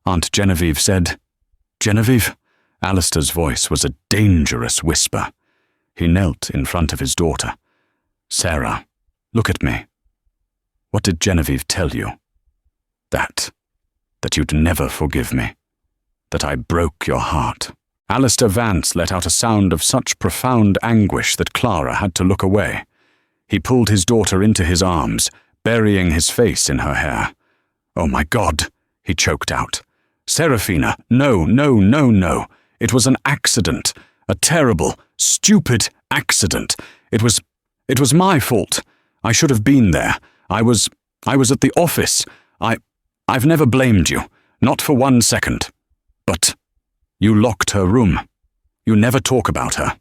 Aunt Genevieve said—" "Genevieve?" Alistair's voice was a dangerous whisper. He knelt in front of his daughter. "Sarah, look at me. What did Genevieve tell you? That you'd never forgive me. That I broke your heart." Alistair Vance let out a sound of such profound anguish that Clara had to look away. He pulled his daughter into his arms, burying his face in her hair. "Oh my God," he choked out. "Serafina, no, no, no, no. It was an accident. A terrible, stupid accident. It was my fault. I should have been there. I I was at the office. I've never blamed you, not for 1 second. But you locked her room. You never talk about her."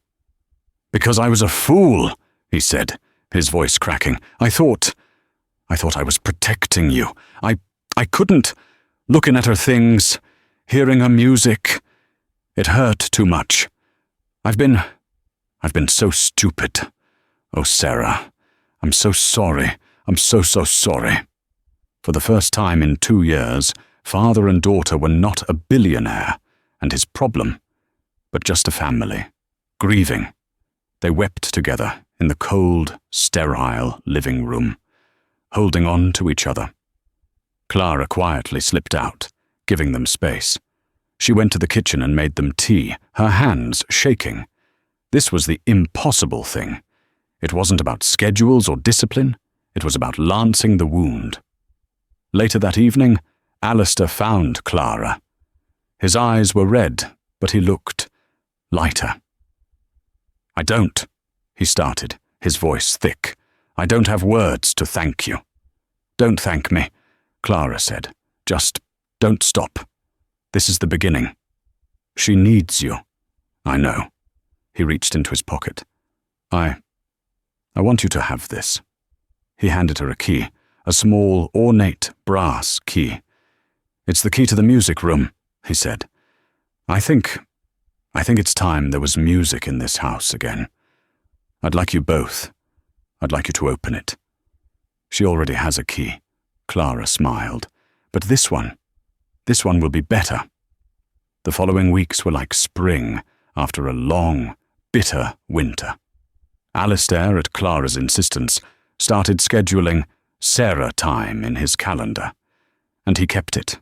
"Because I was a fool," he said, his voice cracking. I thought I was protecting you. I couldn't. Looking at her things, hearing her music, it hurt too much. I've been so stupid. Oh, Sarah, I'm so sorry. I'm so sorry." For the first time in 2 years, father and daughter were not a billionaire and his problem, but just a family, grieving. They wept together in the cold, sterile living room, holding on to each other. Clara quietly slipped out, giving them space. She went to the kitchen and made them tea, her hands shaking. This was the impossible thing. It wasn't about schedules or discipline. It was about lancing the wound. Later that evening, Alistair found Clara. His eyes were red, but he looked lighter. "I don't," he started, his voice thick. "I don't have words to thank you." "Don't thank me," Clara said. "Just don't stop. This is the beginning. She needs you." "I know." He reached into his pocket. I want you to have this." He handed her a key, a small, ornate brass key. "It's the key to the music room," he said. I think it's time there was music in this house again. I'd like you both. I'd like you to open it." "She already has a key," Clara smiled. "But this one will be better." The following weeks were like spring after a long, bitter winter. Alistair, at Clara's insistence, started scheduling Sarah time in his calendar, and he kept it.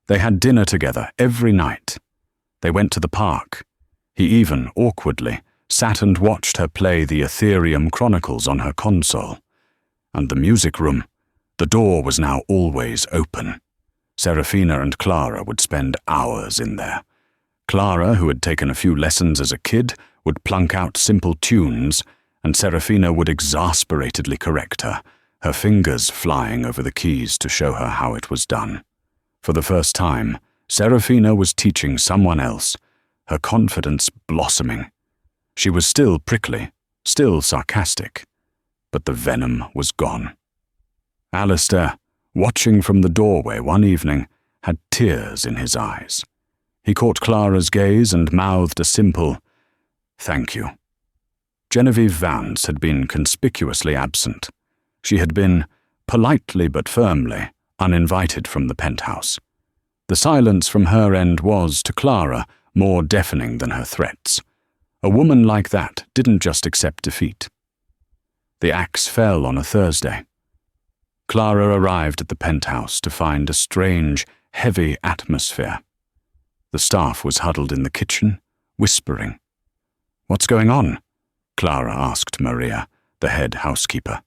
They had dinner together every night. They went to the park. He even, awkwardly, sat and watched her play the Ethereum Chronicles on her console. And the music room, the door was now always open. Serafina and Clara would spend hours in there. Clara, who had taken a few lessons as a kid, would plunk out simple tunes, and Serafina would exasperatedly correct her, her fingers flying over the keys to show her how it was done. For the first time, Serafina was teaching someone else, her confidence blossoming. She was still prickly, still sarcastic, but the venom was gone. Alistair, watching from the doorway one evening, had tears in his eyes. He caught Clara's gaze and mouthed a simple, "Thank you." Genevieve Vance had been conspicuously absent. She had been, politely but firmly, uninvited from the penthouse. The silence from her end was, to Clara, more deafening than her threats. A woman like that didn't just accept defeat. The axe fell on a Thursday. Clara arrived at the penthouse to find a strange, heavy atmosphere. The staff was huddled in the kitchen, whispering. "What's going on?" Clara asked Maria, the head housekeeper.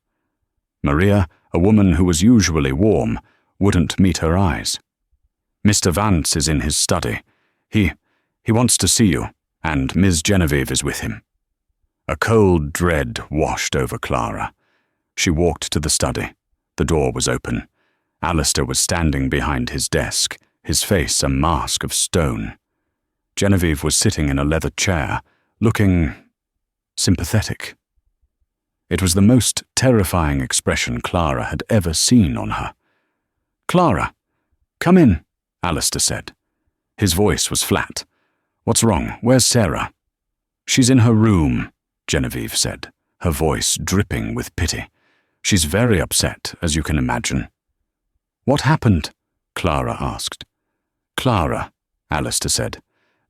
Maria, a woman who was usually warm, wouldn't meet her eyes. "Mr. Vance is in his study. He wants to see you, and Ms. Genevieve is with him." A cold dread washed over Clara. She walked to the study. The door was open. Alistair was standing behind his desk, his face a mask of stone. Genevieve was sitting in a leather chair, looking sympathetic. It was the most terrifying expression Clara had ever seen on her. "Clara, come in," Alistair said. His voice was flat. "What's wrong? Where's Sarah?" "She's in her room," Genevieve said, her voice dripping with pity. "She's very upset, as you can imagine." "What happened?" Clara asked. "Clara," Alistair said,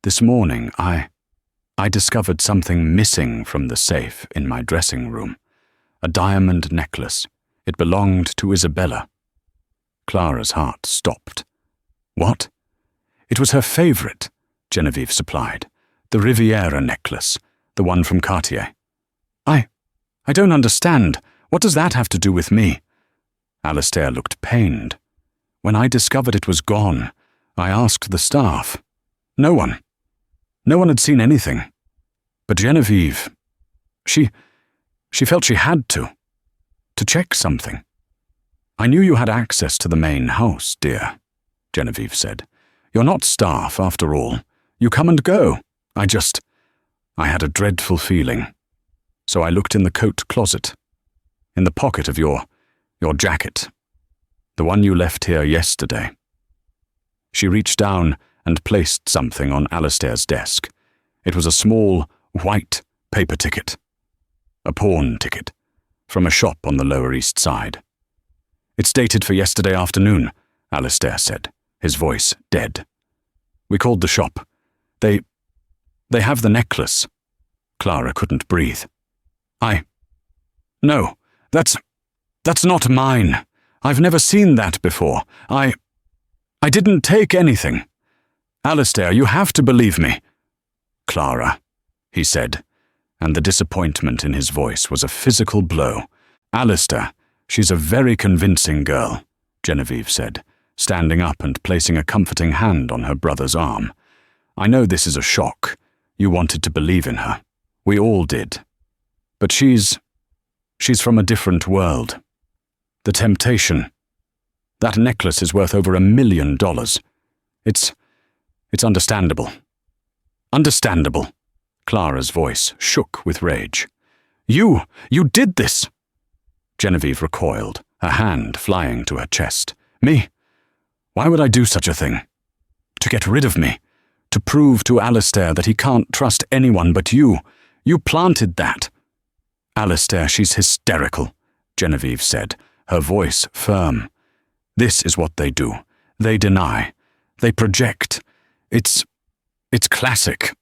"this morning I discovered something missing from the safe in my dressing room. A diamond necklace. It belonged to Isabella." Clara's heart stopped. "What?" "It was her favorite," Genevieve supplied. "The Riviera necklace, the one from Cartier." I don't understand. What does that have to do with me?" Alistair looked pained. "When I discovered it was gone, I asked the staff. No one had seen anything. But Genevieve, she felt she had to check something." I knew you had access to the main house, dear, Genevieve said. You're not staff, after all. You come and go. I had a dreadful feeling. So I looked in the coat closet, in the pocket of your jacket, the one you left here yesterday. She reached down and placed something on Alistair's desk. It was a small, white paper ticket. A pawn ticket, from a shop on the Lower East Side. It's dated for yesterday afternoon, Alistair said, his voice dead. We called the shop. They have the necklace. Clara couldn't breathe. No, that's not mine. I've never seen that before. I didn't take anything. Alistair, you have to believe me. Clara, he said, and the disappointment in his voice was a physical blow. Alistair, she's a very convincing girl, Genevieve said, standing up and placing a comforting hand on her brother's arm. I know this is a shock. You wanted to believe in her. We all did. But she's from a different world. The temptation. That necklace is worth over $1 million. It's understandable. Understandable. Clara's voice shook with rage. You did this! Genevieve recoiled, her hand flying to her chest. Me? Why would I do such a thing? To get rid of me. To prove to Alistair that he can't trust anyone but you. You planted that. Alistair, she's hysterical, Genevieve said, her voice firm. This is what they do. They deny. They project. It's classic.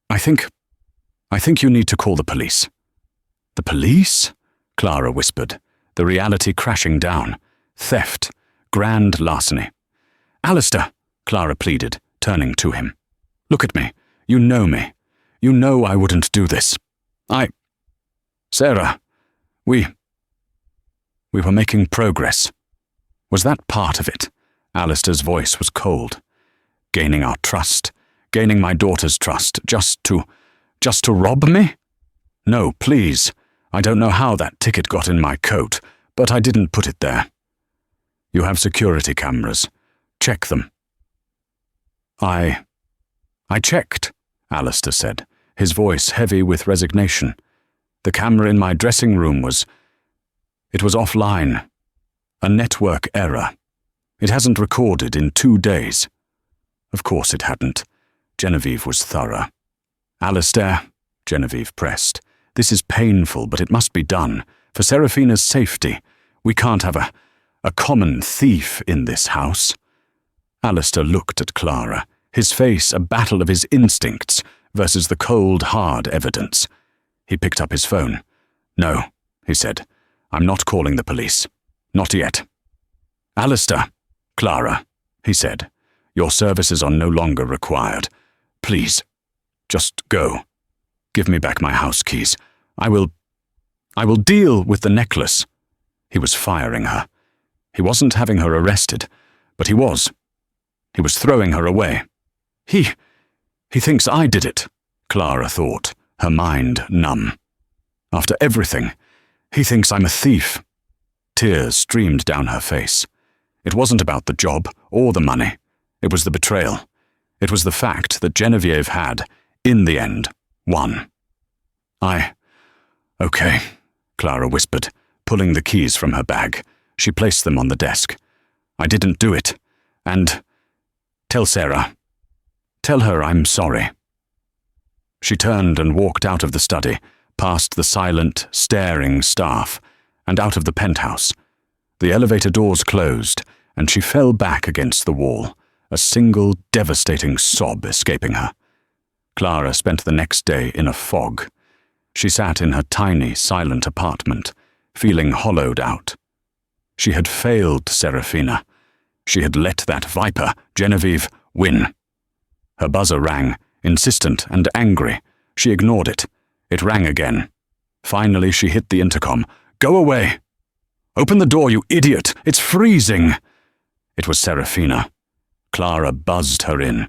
I think you need to call the police. The police? Clara whispered, the reality crashing down. Theft. Grand larceny. Alistair, Clara pleaded, turning to him. Look at me. You know me. You know I wouldn't do this. Sarah, we were making progress. Was that part of it? Alistair's voice was cold. Gaining our trust. Gaining my daughter's trust. Just to rob me? No, please. I don't know how that ticket got in my coat, but I didn't put it there. You have security cameras. Check them. I checked, Alistair said, his voice heavy with resignation. The camera in my dressing room was offline. A network error. It hasn't recorded in 2 days. Of course it hadn't. Genevieve was thorough. Alistair, Genevieve pressed, this is painful, but it must be done. For Serafina's safety. We can't have a common thief in this house. Alistair looked at Clara, his face a battle of his instincts versus the cold, hard evidence. He picked up his phone. No, he said. I'm not calling the police. Not yet. Alistair, Clara, he said. Your services are no longer required. Please, just go. Give me back my house keys. I will deal with the necklace. He was firing her. He wasn't having her arrested, but he was. He was throwing her away. He thinks I did it, Clara thought, her mind numb. After everything, he thinks I'm a thief. Tears streamed down her face. It wasn't about the job or the money. It was the betrayal. It was the fact that Genevieve had, in the end, won. Okay, Clara whispered, pulling the keys from her bag. She placed them on the desk. I didn't do it. And tell Sarah. Tell her I'm sorry. She turned and walked out of the study, past the silent, staring staff, and out of the penthouse. The elevator doors closed, and she fell back against the wall, a single devastating sob escaping her. Clara spent the next day in a fog. She sat in her tiny, silent apartment, feeling hollowed out. She had failed Serafina. She had let that viper, Genevieve, win. Her buzzer rang, insistent and angry. She ignored it. It rang again. Finally, she hit the intercom. Go away! Open the door, you idiot! It's freezing! It was Serafina. Clara buzzed her in.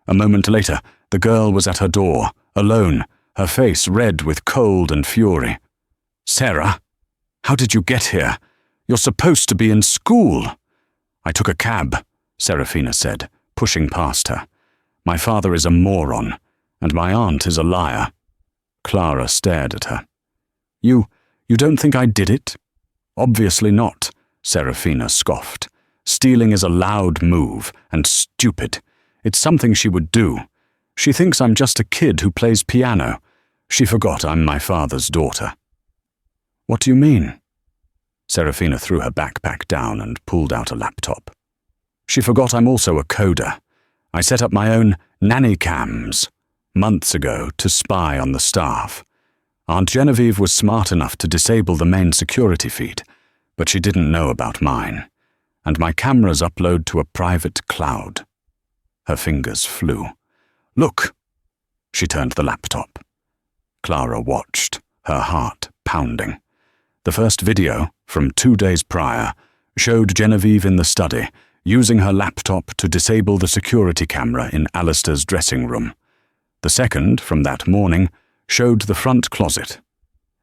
A moment later, the girl was at her door, alone, her face red with cold and fury. Sarah, how did you get here? You're supposed to be in school." "I took a cab," Serafina said, pushing past her. "My father is a moron, and my aunt is a liar." Clara stared at her. You don't think I did it?" "Obviously not," Serafina scoffed. "Stealing is a loud move, and stupid. It's something she would do. She thinks I'm just a kid who plays piano. She forgot I'm my father's daughter." "What do you mean?" Serafina threw her backpack down and pulled out a laptop. "She forgot I'm also a coder. I set up my own nanny cams months ago to spy on the staff. Aunt Genevieve was smart enough to disable the main security feed, but she didn't know about mine, and my cameras upload to a private cloud." Her fingers flew. "Look!" She turned the laptop. Clara watched, her heart pounding. The first video, from 2 days prior, showed Genevieve in the study, using her laptop to disable the security camera in Alistair's dressing room. The second, from that morning, showed the front closet.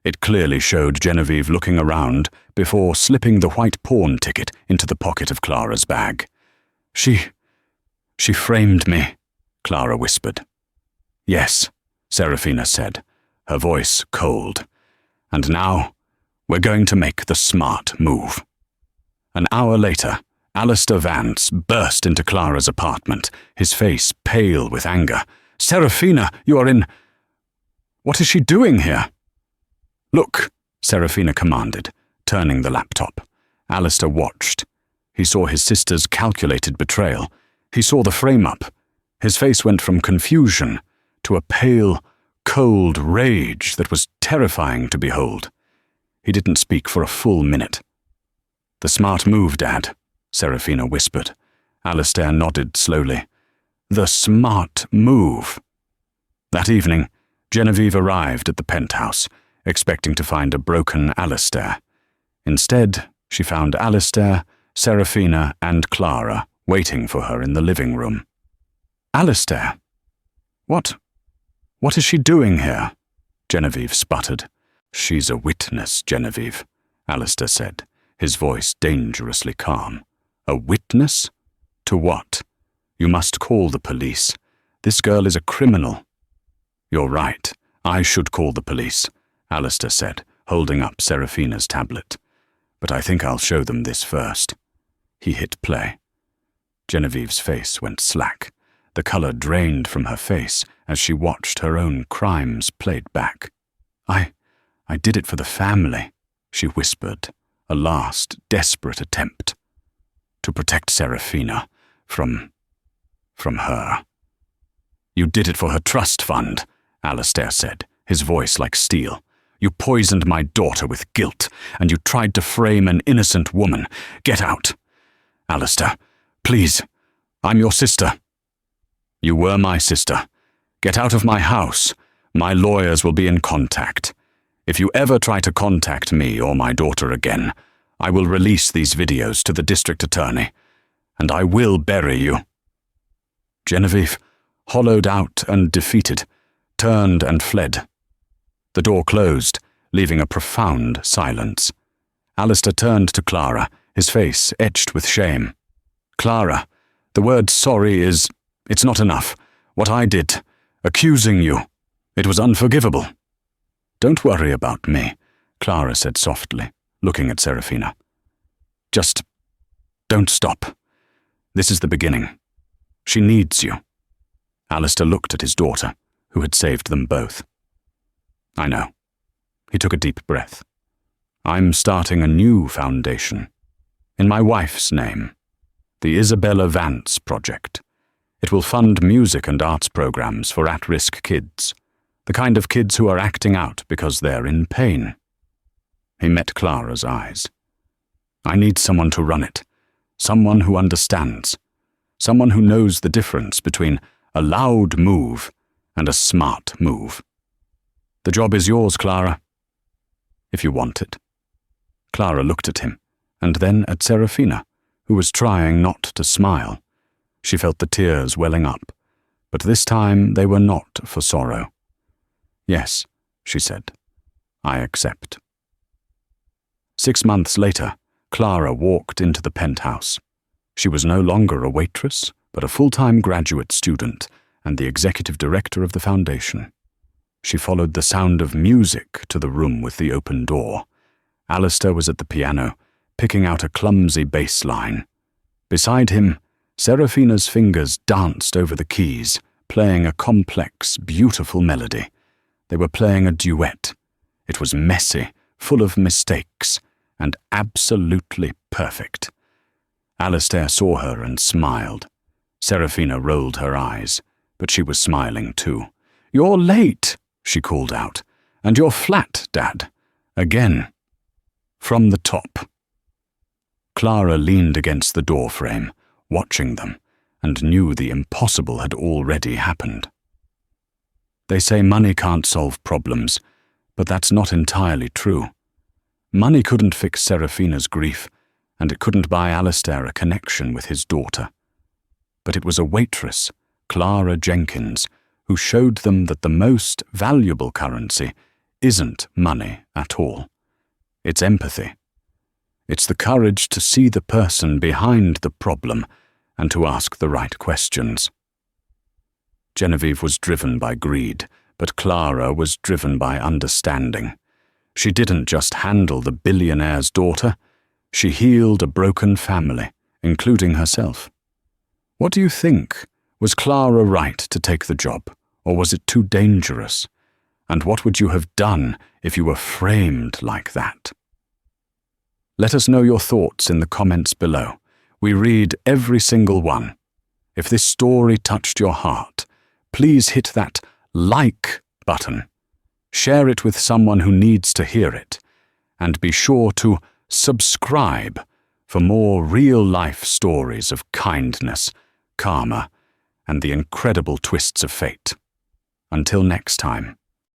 It clearly showed Genevieve looking around before slipping the white pawn ticket into the pocket of Clara's bag. She framed me," Clara whispered. "Yes," Serafina said, her voice cold. "And now, we're going to make the smart move." An hour later, Alistair Vance burst into Clara's apartment, his face pale with anger. "Serafina, you are in... What is she doing here?" "Look," Serafina commanded, turning the laptop. Alistair watched. He saw his sister's calculated betrayal. He saw the frame-up. His face went from confusion to a pale, cold rage that was terrifying to behold. He didn't speak for a full minute. "The smart move, Dad," Serafina whispered. Alistair nodded slowly. "The smart move." That evening, Genevieve arrived at the penthouse, expecting to find a broken Alistair. Instead, she found Alistair, Serafina, and Clara waiting for her in the living room. "Alistair? What is she doing here?" Genevieve sputtered. "She's a witness, Genevieve," Alistair said, his voice dangerously calm. "A witness? To what? You must call the police. This girl is a criminal." "You're right. I should call the police," Alistair said, holding up Serafina's tablet. "But I think I'll show them this first." He hit play. Genevieve's face went slack. The color drained from her face as she watched her own crimes played back. I did it for the family," she whispered, a last desperate attempt. "To protect Serafina from her." "You did it for her trust fund," Alistair said, his voice like steel. "You poisoned my daughter with guilt, and you tried to frame an innocent woman. Get out. Alistair, please, I'm your sister." "You were my sister. Get out of my house. My lawyers will be in contact. If you ever try to contact me or my daughter again, I will release these videos to the district attorney, and I will bury you." Genevieve, hollowed out and defeated, turned and fled. The door closed, leaving a profound silence. Alistair turned to Clara, his face etched with shame. "Clara, the word sorry it's not enough. What I did, accusing you, it was unforgivable." "Don't worry about me," Clara said softly, looking at Serafina. "Just don't stop. This is the beginning. She needs you." Alistair looked at his daughter, who had saved them both. "I know." He took a deep breath. "I'm starting a new foundation, in my wife's name, the Isabella Vance Project. It will fund music and arts programs for at-risk kids, the kind of kids who are acting out because they're in pain." He met Clara's eyes. "I need someone to run it, someone who understands, someone who knows the difference between a loud move and a smart move. The job is yours, Clara, if you want it." Clara looked at him, and then at Serafina, who was trying not to smile. She felt the tears welling up, but this time they were not for sorrow. "Yes," she said, "I accept." 6 months later, Clara walked into the penthouse. She was no longer a waitress, but a full-time graduate student and the executive director of the foundation. She followed the sound of music to the room with the open door. Alistair was at the piano, picking out a clumsy bass line. Beside him, Serafina's fingers danced over the keys, playing a complex, beautiful melody. They were playing a duet. It was messy, full of mistakes, and absolutely perfect. Alistair saw her and smiled. Serafina rolled her eyes, but she was smiling too. "You're late," she called out. "And you're flat, Dad. Again." From the top. Clara leaned against the doorframe, watching them, and knew the impossible had already happened. They say money can't solve problems, but that's not entirely true. Money couldn't fix Serafina's grief, and it couldn't buy Alistair a connection with his daughter. But it was a waitress, Clara Jenkins, who showed them that the most valuable currency isn't money at all. It's empathy. It's the courage to see the person behind the problem and to ask the right questions. Genevieve was driven by greed, but Clara was driven by understanding. She didn't just handle the billionaire's daughter, she healed a broken family, including herself. What do you think? Was Clara right to take the job, or was it too dangerous? And what would you have done if you were framed like that? Let us know your thoughts in the comments below. We read every single one. If this story touched your heart, please hit that like button. Share it with someone who needs to hear it. And be sure to subscribe for more real-life stories of kindness, karma, and the incredible twists of fate. Until next time.